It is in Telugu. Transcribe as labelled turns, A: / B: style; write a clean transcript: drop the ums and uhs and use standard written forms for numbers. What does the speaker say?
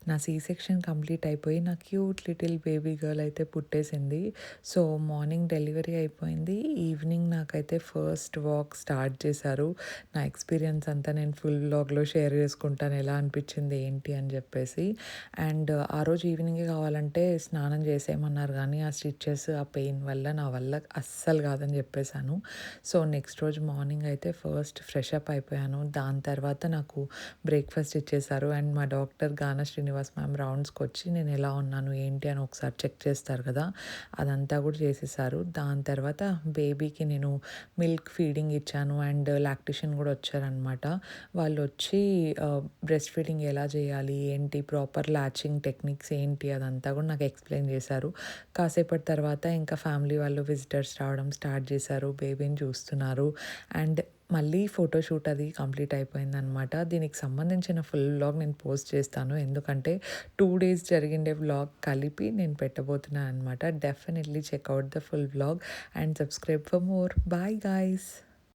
A: నా సీ సెక్షన్ కంప్లీట్ అయిపోయి నా క్యూట్ లిటిల్ బేబీ గర్ల్ అయితే పుట్టేసింది. సో, మార్నింగ్ డెలివరీ అయిపోయింది. ఈవినింగ్ నాకైతే ఫస్ట్ వాక్ స్టార్ట్ చేశారు. నా ఎక్స్‌పీరియన్స్ అంతా నేను ఫుల్ వ్లాగ్‌లో షేర్ చేసుకుంటాను. ఎలా అనిపించింది ఏంటి అని చెప్పేసి. అండ్ ఆ రోజు ఈవినింగే కావాలంటే స్నానం చేసేయమన్నారు గానీ, ఆ స్టిచెస్, ఆ పెయిన్ వల్ల నా వల్ల అస్సలు కాదని చెప్పేసాను. సో, నెక్స్ట్ రోజు మార్నింగ్ అయితే ఫస్ట్ ఫ్రెష్ అప్ అయిపోయాను. దాని తర్వాత నాకు బ్రేక్‌ఫాస్ట్ ఇచ్చేశారు. అండ్ మా డాక్టర్ గాన శ్రీనివాస్ మ్యామ్ రౌండ్స్‌కొచ్చి నేను ఎలా ఉన్నాను, ఏంటి అని ఒకసారి చెక్ చేస్తారు కదా! అదంతా కూడా చేసేశారు. దాని తర్వాత బేబీకి నేను మిల్క్ ఫీడింగ్ ఇచ్చాను. అండ్ లాక్టేషన్ కూడా వచ్చారనమాట. వాళ్ళొచ్చి బ్రెస్ట్ ఫీడింగ్ ఎలా చేయాలి, ఏంటి, ప్రాపర్ లాచింగ్ టెక్నిక్స్ ఏంటి, అదంతా కూడా నాకు ఎక్స్‌ప్లెయిన్ చేశారు. కాసేపటి తర్వాత ఇంకా ఫ్యామిలీ వాళ్ళు విజిటర్స్ రావడం స్టార్ట్ చేశారు. బేబీని చూస్తున్నారు. అండ్ మళ్ళీ ఫోటోషూట్ అది కంప్లీట్ అయిపోయిందనమాట. దీనికి సంబంధించిన ఫుల్ వ్లాగ్ నేను పోస్ట్ చేస్తాను. ఎందుకంటే 2 డేస్ జరిగిండే వ్లాగ్ కలిపి నేను పెట్టబోతున్నాననమాట. Definitely check out the full vlog and subscribe for more. Bye guys.